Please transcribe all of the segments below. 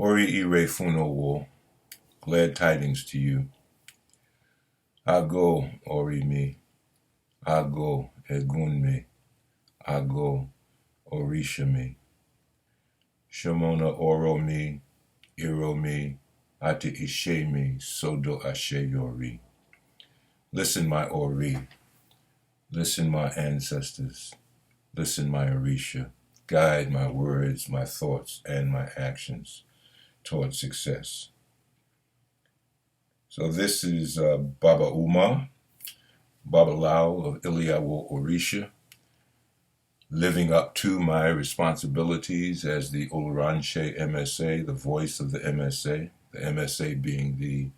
Oriire Funo, glad tidings to you. Ago Orimi, Ago Egunme, Ago Orishami, Shomona Oromi, Iromi, Ate Ishemi, Sodo Ashe Yori. Listen, my Ori. Listen, my ancestors. Listen, my Orisha. Guide my words, my thoughts, and my actions toward success. So this is Baba Umar, Babalawo of Ile-Ife, Orisa, living up to my responsibilities as the Oluranse Emese, the voice of the Emese being the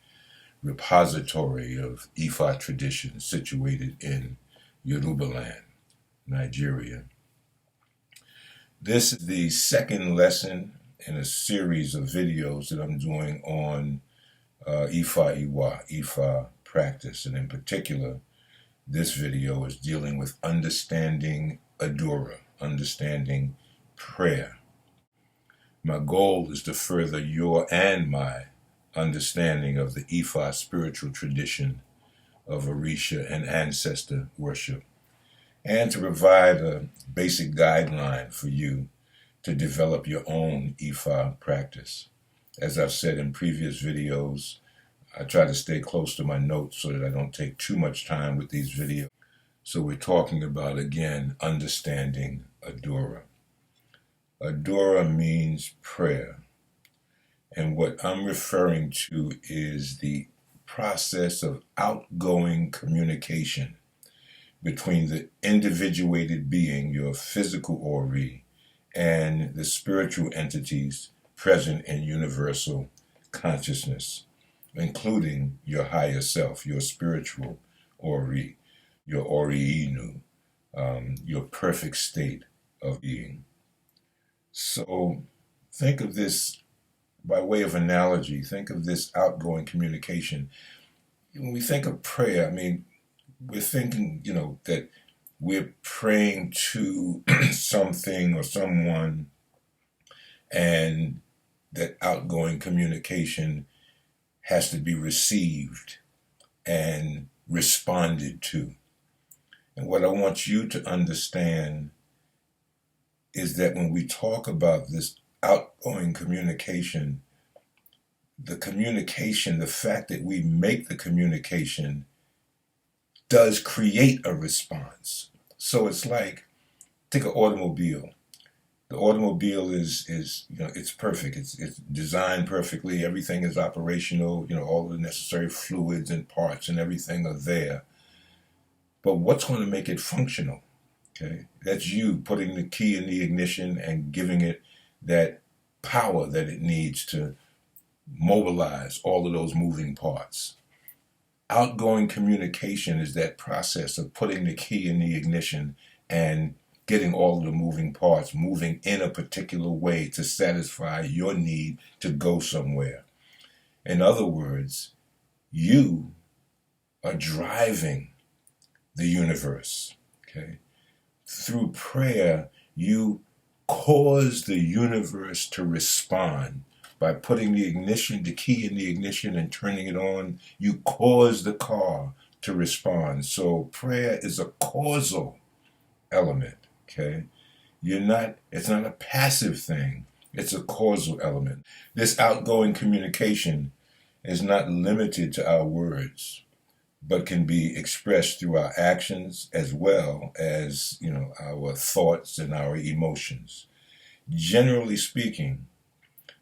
repository of Ifa tradition situated in Yoruba land, Nigeria. This is the second lesson in a series of videos that I'm doing on Ifa Iwa Practice, and in particular, this video is dealing with understanding Adura, understanding prayer. My goal is to further your and my understanding of the Ifa spiritual tradition of Orisa and Ancestor worship, and to provide a basic guideline for you to develop your own Ifa practice. As I've said in previous videos, I try to stay close to my notes so that I don't take too much time with these videos. So we're talking about, again, understanding Adura. Adura means prayer. And what I'm referring to is the process of outgoing communication between the individuated being, your physical Ori, and the spiritual entities present in universal consciousness, including your higher self, your spiritual Ori, your Oriinu, your perfect state of being. So think of this by way of analogy. Think of this outgoing communication. When we think of prayer, I mean, we're thinking, that we're praying to something or someone, and that outgoing communication has to be received and responded to. And what I want you to understand is that when we talk about this outgoing communication, the fact that we make the communication does create a response. So it's like, take an automobile. The automobile is it's perfect. It's designed perfectly. Everything is operational. All the necessary fluids and parts and everything are there. But what's going to make it functional? Okay, that's you putting the key in the ignition and giving it that power that it needs to mobilize all of those moving parts. Outgoing communication is that process of putting the key in the ignition and getting all of the moving parts moving in a particular way to satisfy your need to go somewhere. In other words, you are driving the universe, okay? Through prayer, you cause the universe to respond. By putting the key in the ignition and turning it on, you cause the car to respond. So prayer is a causal element, okay? It's not a passive thing, it's a causal element. This outgoing communication is not limited to our words, but can be expressed through our actions as well as, our thoughts and our emotions. Generally speaking,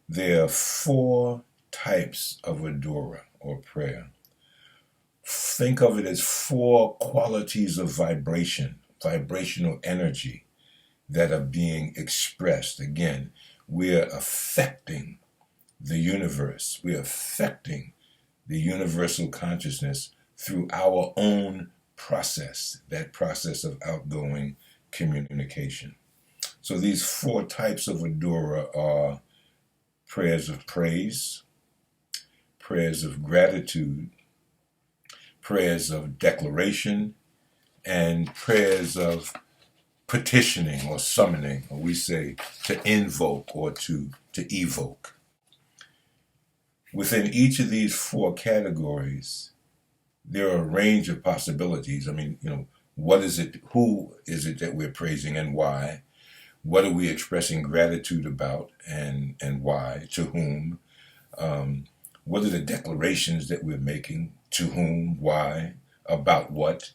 there are 4 types of Adura or prayer. Think of it as 4 qualities of vibrational energy that are being expressed. Again, we're affecting the universe. We're affecting the universal consciousness through our own process, that process of outgoing communication. So these 4 types of Adura are prayers of praise, prayers of gratitude, prayers of declaration, and prayers of petitioning or summoning, or we say to invoke or to evoke. Within each of these four categories, there are a range of possibilities. I mean, what is it, who is it that we're praising and why? What are we expressing gratitude about and why? To whom? What are the declarations that we're making? To whom? Why? About what?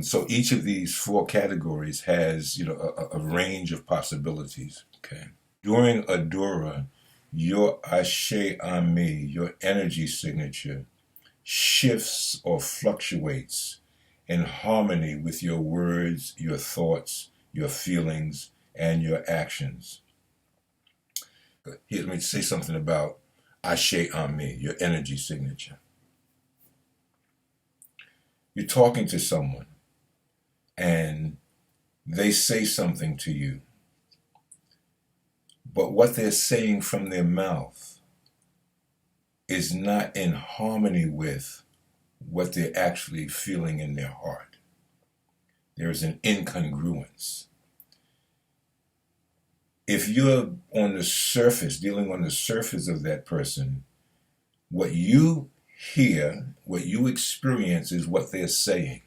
So each of these four categories has, a range of possibilities. Okay. During Adura, your Ase Ami, your energy signature, shifts or fluctuates in harmony with your words, your thoughts, your feelings, and your actions. Here, let me say something about Ase Ami, your energy signature. You're talking to someone and they say something to you, but what they're saying from their mouth is not in harmony with what they're actually feeling in their heart. There is an incongruence. If you're on the surface, dealing on the surface of that person, what you hear, what you experience is what they're saying.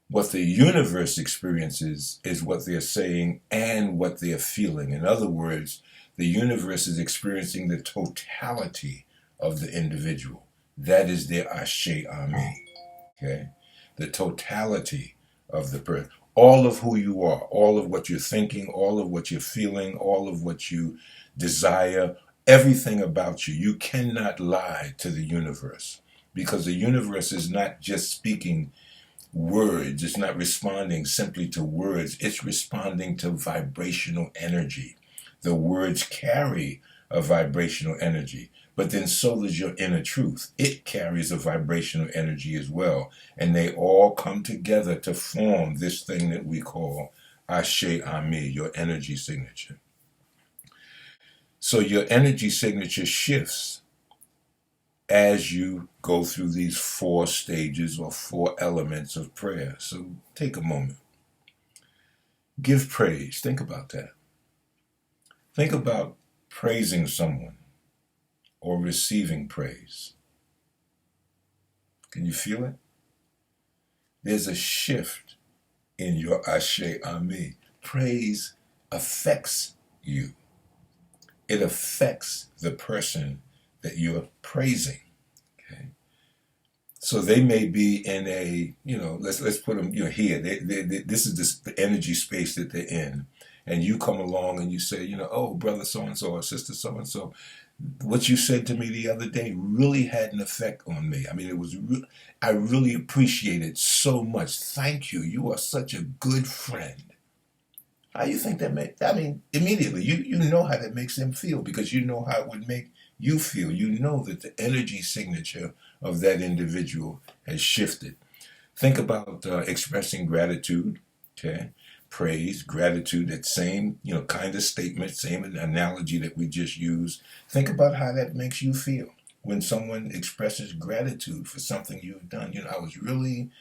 What the universe experiences is what they're saying and what they're feeling. In other words, the universe is experiencing the totality of the individual. That is their Ase Ami. Okay? The totality of the person. All of who you are, all of what you're thinking, all of what you're feeling, all of what you desire, everything about you. You cannot lie to the universe because the universe is not just speaking words. It's not responding simply to words. It's responding to vibrational energy. The words carry a vibrational energy, but then so does your inner truth. It carries a vibrational energy as well, and they all come together to form this thing that we call Ase Ami, your energy signature. So your energy signature shifts as you go through these four stages or four elements of prayer. So take a moment. Give praise. Think about that. Think about praising someone or receiving praise. Can you feel it? There's a shift in your Ase Ami. Praise affects you. It affects the person that you're praising. Okay. So they may be in a, let's put them, here. This is the energy space that they're in, and you come along and you say, oh, brother so and so or sister so and so, what you said to me the other day really had an effect on me. I mean, I really appreciate it so much. Thank you. You are such a good friend. How you think that makes? I mean, immediately you know how that makes them feel because you know how it would make you feel. You know that the energy signature of that individual has shifted. Think about expressing gratitude, okay? Praise, gratitude, that same, kind of statement, same analogy that we just used. Think about how that makes you feel when someone expresses gratitude for something you've done. I was really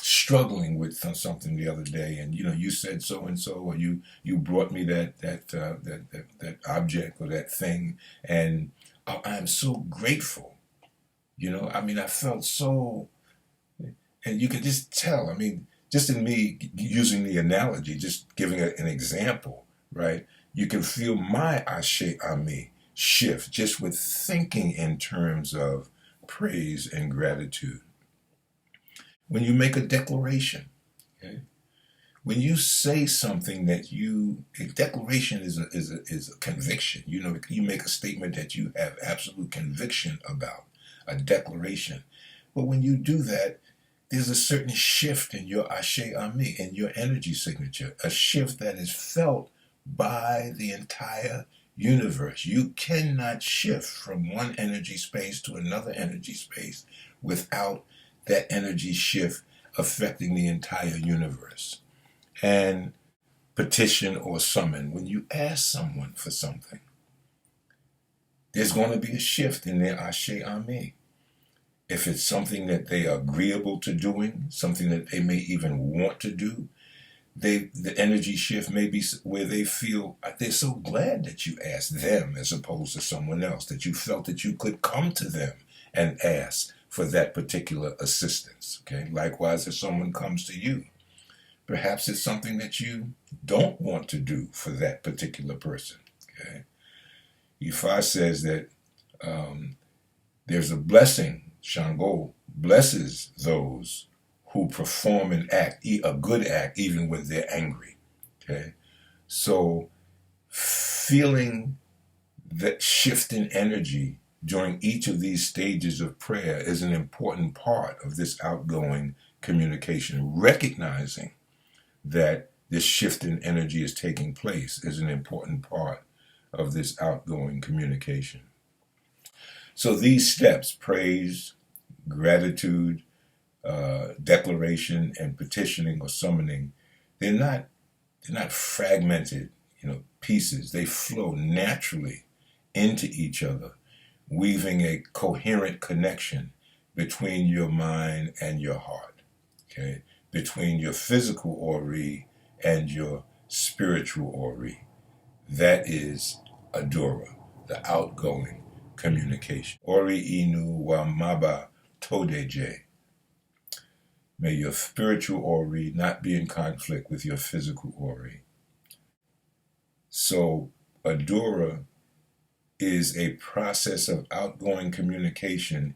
struggling with something the other day, and you said so and so, or you brought me that object or that thing, and I'm so grateful. I felt so, and you can just tell. I mean, just in me using the analogy, just giving an example, right? You can feel my Ase Ami shift just with thinking in terms of praise and gratitude. When you make a declaration, okay? When you say something a declaration is a conviction. You make a statement that you have absolute conviction about, a declaration. But when you do that, there's a certain shift in your Ase Ami, in your energy signature, a shift that is felt by the entire universe. You cannot shift from one energy space to another energy space without that energy shift affecting the entire universe. And petition or summon, when you ask someone for something, there's going to be a shift in their Ase Ami. If it's something that they are agreeable to doing, something that they may even want to do, the energy shift may be where they feel like they're so glad that you asked them as opposed to someone else, that you felt that you could come to them and ask for that particular assistance. Okay. Likewise, if someone comes to you, perhaps it's something that you don't want to do for that particular person. Okay. Ifa says that there's a blessing. Shango blesses those who perform an act, a good act, even when they're angry. Okay. So feeling that shift in energy during each of these stages of prayer is an important part of this outgoing communication. Recognizing that this shift in energy is taking place is an important part of this outgoing communication. So these steps, praise, gratitude, declaration, and petitioning or summoning, they're not fragmented, pieces. They flow naturally into each other, weaving a coherent connection between your mind and your heart. Okay, between your physical Ori and your spiritual Ori. That is Adura, the outgoing communication. Oriinu wa maba todeje. May your spiritual Ori not be in conflict with your physical Ori. So Adura is a process of outgoing communication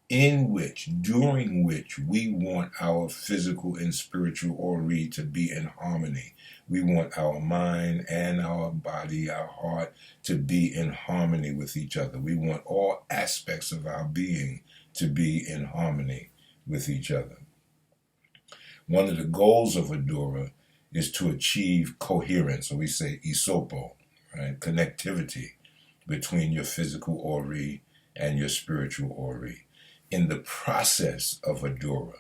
during which we want our physical and spiritual Ori to be in harmony. We want our mind and our body, our heart, to be in harmony with each other. We want all aspects of our being to be in harmony with each other. One of the goals of Adura is to achieve coherence, or we say isopo, right? Connectivity between your physical Ori and your spiritual Ori. In the process of Adura,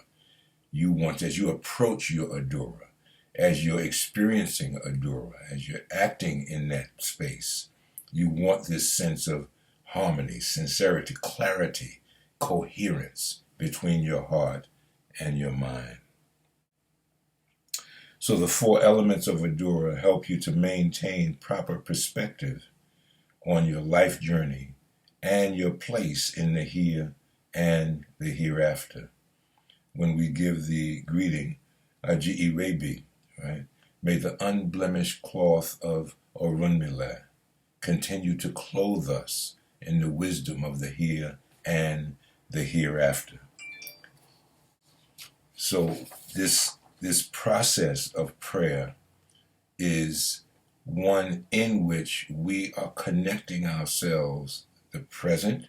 as you approach your Adura, as you're experiencing Adura, as you're acting in that space, you want this sense of harmony, sincerity, clarity, coherence between your heart and your mind. So the four elements of Adura help you to maintain proper perspective on your life journey and your place in the here and the hereafter. When we give the greeting, Oriire, right? May the unblemished cloth of Orunmila continue to clothe us in the wisdom of the here and the hereafter. So this process of prayer is one in which we are connecting ourselves, the present,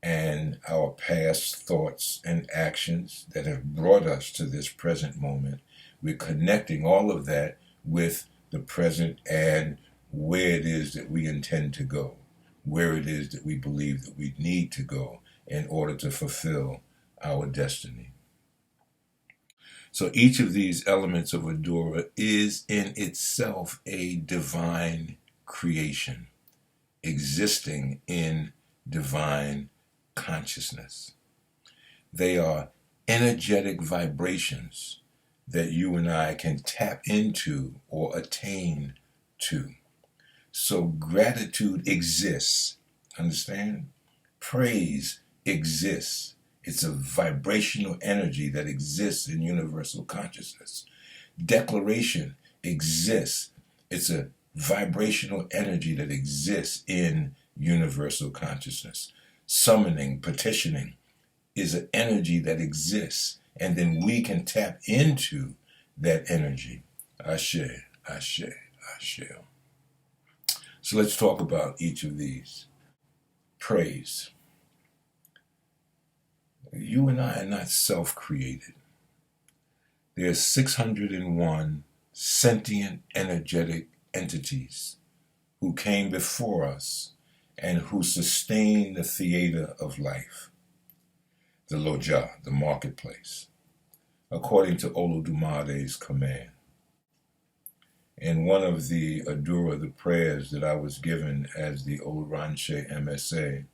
and our past thoughts and actions that have brought us to this present moment. We're connecting all of that with the present and where it is that we intend to go, where it is that we believe that we need to go in order to fulfill our destiny. So each of these elements of Adura is in itself a divine creation, existing in divine consciousness. They are energetic vibrations that you and I can tap into or attain to. So gratitude exists, understand? Praise exists. It's a vibrational energy that exists in universal consciousness. Declaration exists. It's a vibrational energy that exists in universal consciousness. Summoning, petitioning is an energy that exists, and then we can tap into that energy. Ashe, ashe, ashe. So let's talk about each of these. Praise. You and I are not self-created. There are 601 sentient, energetic entities who came before us and who sustain the theater of life, the Loja, the marketplace, according to Oludumare's command. In one of the Adura, the prayers that I was given as the Oluranse Emese,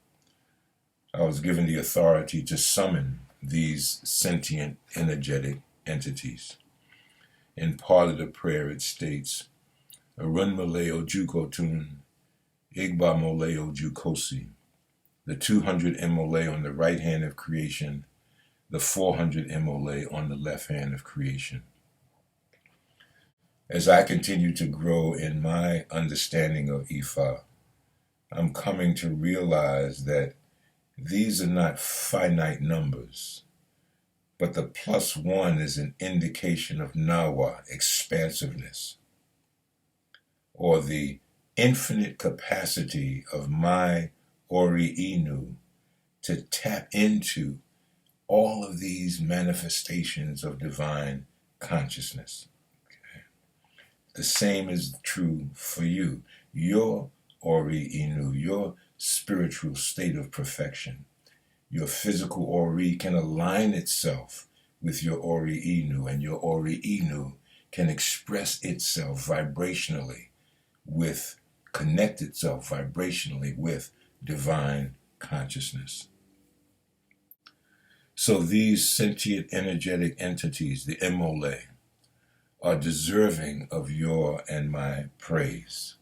I was given the authority to summon these sentient, energetic entities. In part of the prayer it states, Arun Maleo Jukotun, Igba Moleo Jukosi, the 200 Mole on the right hand of creation, the 400 Mole on the left hand of creation. As I continue to grow in my understanding of Ifa, I'm coming to realize that these are not finite numbers, but the +1 is an indication of Nawa, expansiveness, or the infinite capacity of my Oriinu to tap into all of these manifestations of divine consciousness. Okay. The same is true for you. Your Oriinu, your spiritual state of perfection, your physical Ori can align itself with your Oriinu, and your Oriinu can express itself vibrationally connect itself vibrationally with divine consciousness. So these sentient energetic entities, the Mole, are deserving of your and my praise.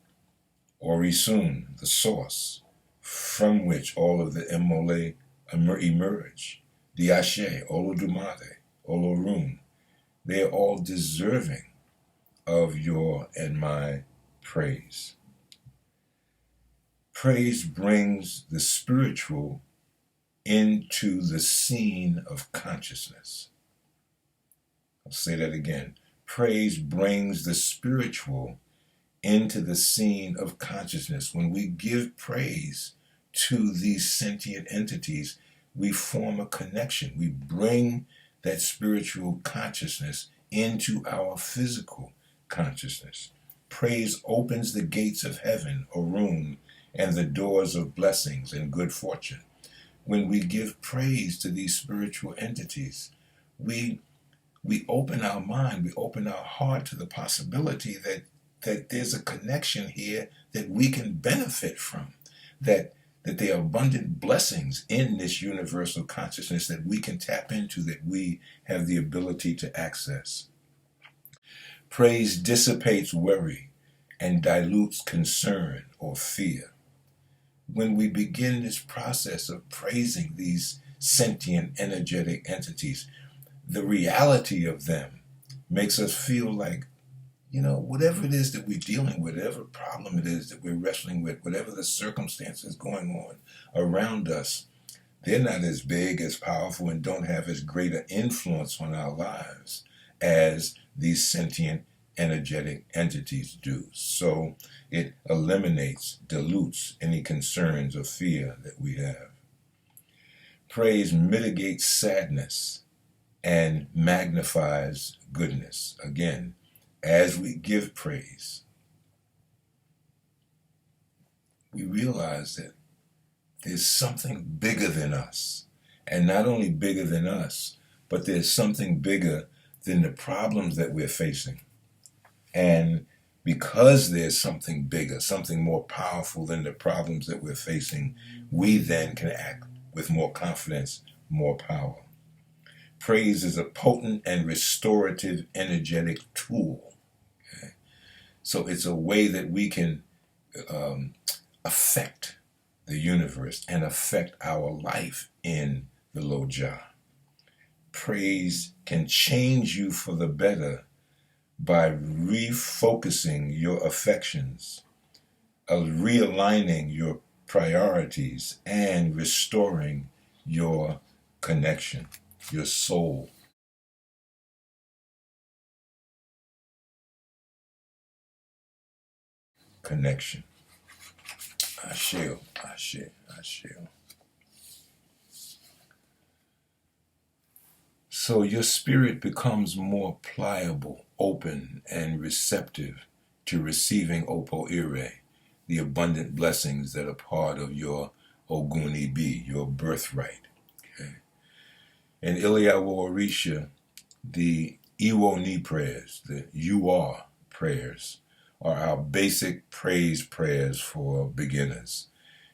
Orisun, the source from which all of the Mole emerge, the Ashe, Olodumare, Olorun, they are all deserving of your and my praise. Praise brings the spiritual into the scene of consciousness. I'll say that again. Praise brings the spiritual into the scene of consciousness. When we give praise to these sentient entities, we form a connection. We bring that spiritual consciousness into our physical consciousness. Praise opens the gates of heaven, Orun, and the doors of blessings and good fortune. When we give praise to these spiritual entities, we open our mind, we open our heart to the possibility that there's a connection here that we can benefit from, that there are abundant blessings in this universal consciousness that we can tap into, that we have the ability to access. Praise dissipates worry and dilutes concern or fear. When we begin this process of praising these sentient energetic entities, the reality of them makes us feel like, whatever it is that we're dealing with, whatever problem it is that we're wrestling with, whatever the circumstances going on around us, they're not as big, as powerful, and don't have as great an influence on our lives as these sentient energetic entities do. So it eliminates, dilutes any concerns or fear that we have. Praise mitigates sadness and magnifies goodness. Again, as we give praise, we realize that there's something bigger than us. And not only bigger than us, but there's something bigger than the problems that we're facing. And because there's something bigger, something more powerful than the problems that we're facing, we then can act with more confidence, more power. Praise is a potent and restorative energetic tool. Okay? So it's a way that we can affect the universe and affect our life in the Loja. Praise can change you for the better by refocusing your affections, realigning your priorities, and restoring your connection, your soul. Connection. Ashe, Ashe, Ashe. So your spirit becomes more pliable, open, and receptive to receiving Oriire, the abundant blessings that are part of your Ogunibi, your birthright. Okay? In Ile-Ife Orisha, the Iwo prayers, the You Are prayers, are our basic praise prayers for beginners.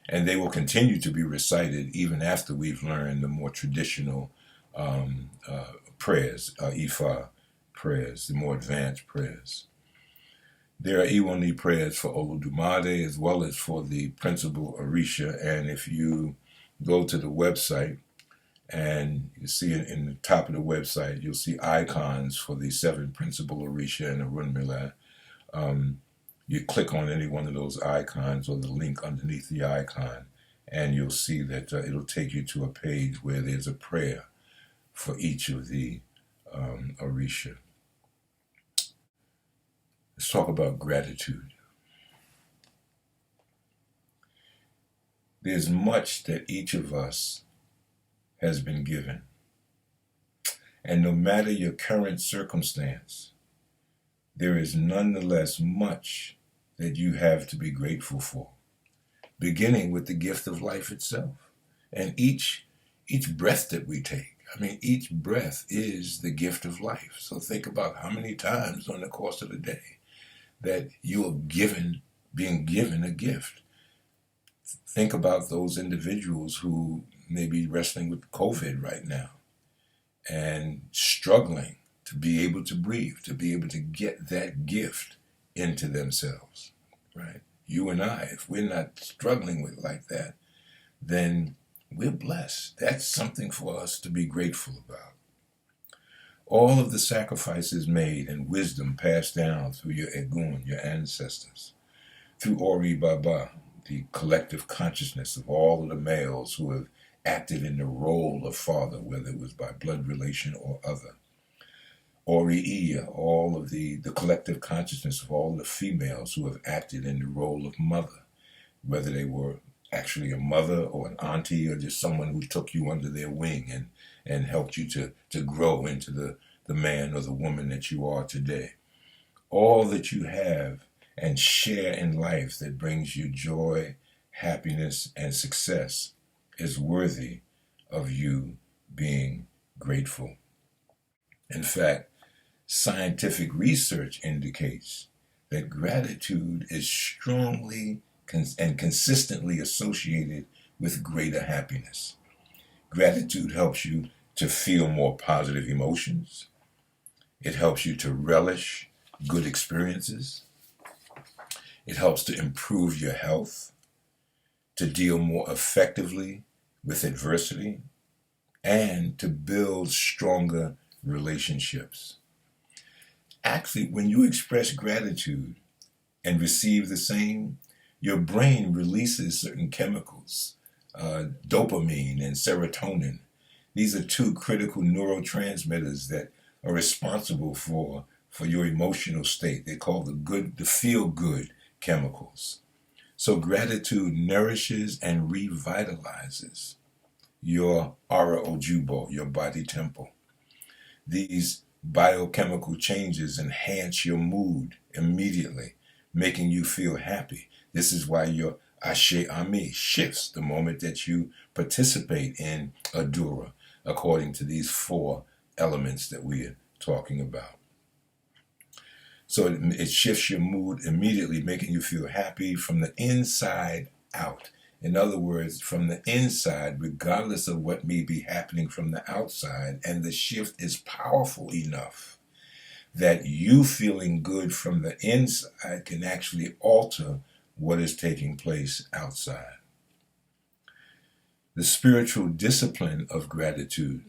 And they will continue to be recited even after we've learned the more traditional prayers, Ifa prayers, the more advanced prayers. There are Iwani prayers for Olodumare as well as for the principal Orisha. And if you go to the website and you see it in the top of the website, you'll see icons for the 7 principal Orisha and Orunmila. You click on any one of those icons or the link underneath the icon, and you'll see that it'll take you to a page where there's a prayer for each of the Orisha. Let's talk about gratitude. There's much that each of us has been given. And no matter your current circumstance, there is nonetheless much that you have to be grateful for, beginning with the gift of life itself. And each breath that we take, each breath is the gift of life. So think about how many times during the course of the day that you are being given a gift. Think about those individuals who may be wrestling with COVID right now and struggling to be able to breathe, to be able to get that gift into themselves, right? You and I, if we're not struggling with like that, then we're blessed. That's something for us to be grateful about. All of the sacrifices made and wisdom passed down through your Egun, your ancestors, through Ori Baba, the collective consciousness of all of the males who have acted in the role of father, whether it was by blood relation or other. Oriire, all of the collective consciousness of all the females who have acted in the role of mother, whether they were actually a mother or an auntie or just someone who took you under their wing and helped you to grow into the man or the woman that you are today. All that you have and share in life that brings you joy, happiness, and success is worthy of you being grateful. In fact, scientific research indicates that gratitude is strongly and consistently associated with greater happiness. Gratitude helps you to feel more positive emotions. It helps you to relish good experiences. It helps to improve your health, to deal more effectively with adversity, and to build stronger relationships. Actually, when you express gratitude and receive the same, your brain releases certain chemicals, dopamine and serotonin. These are 2 critical neurotransmitters that are responsible for your emotional state. They're called the feel-good chemicals. So gratitude nourishes and revitalizes your aura ojubo, your body temple. These biochemical changes enhance your mood immediately, making you feel happy. This is why your Ase Ami shifts the moment that you participate in Adura, according to these 4 elements that we are talking about. So it shifts your mood immediately, making you feel happy from the inside out. In other words, from the inside, regardless of what may be happening from the outside, and the shift is powerful enough that you feeling good from the inside can actually alter what is taking place outside. The spiritual discipline of gratitude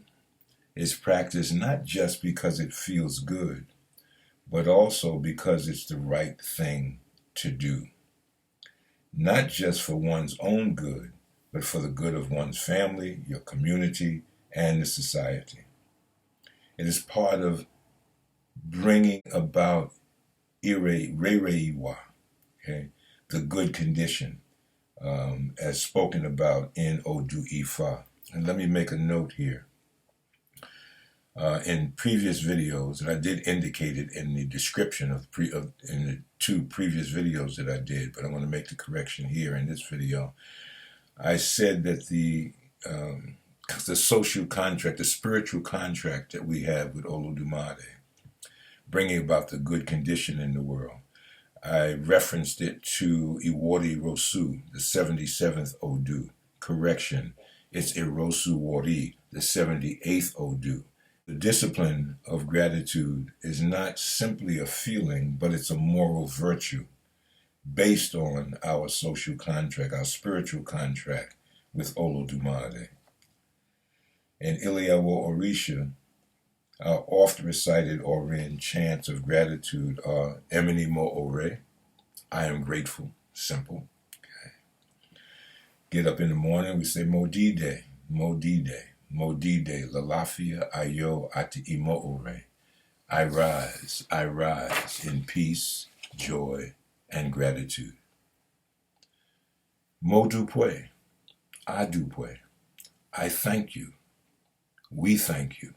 is practiced not just because it feels good, but also because it's the right thing to do. Not just for one's own good, but for the good of one's family, your community, and the society. It is part of bringing about Rere, okay, the good condition, as spoken about in Odu Ifa. And let me make a note here. In previous videos, and I did indicate it in the description in the 2 previous videos that I did, but I want to make the correction here in this video. I said that the social contract, the spiritual contract that we have with Olodumare, bringing about the good condition in the world, I referenced it to Iwori Rosu, the 77th Odu. Correction, it's Irosu Wori, the 78th Odu. The discipline of gratitude is not simply a feeling, but it's a moral virtue based on our social contract, our spiritual contract with Olodumare. In Ile-Ife Orisha, our oft recited Orine chants of gratitude are Emene Mo Ore, I am grateful, simple. Okay. Get up in the morning, we say Modide, Modide, Modide, Lalafia Ayo Ati Imo Ore. I rise in peace, joy, and gratitude. Mo Dupwe, I Dupwe, I thank you, we thank you.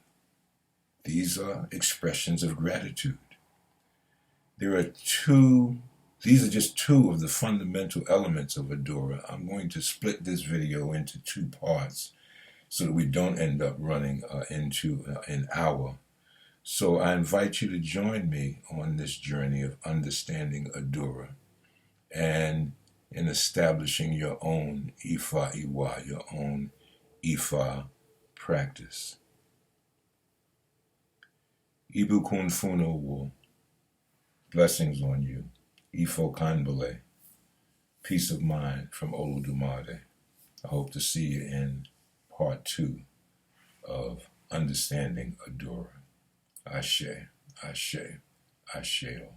These are expressions of gratitude. These are just two of the fundamental elements of Adura. I'm going to split this video into two parts so that we don't end up running into an hour. So I invite you to join me on this journey of understanding Adura and in establishing your own Ifa Iwa, your own Ifa practice. Ibu kun funo wo. Blessings on you. Ifo kanbale. Peace of mind from Olodumare. I hope to see you in part 2 of Understanding Adura. Ashe, Ashe, Asheo.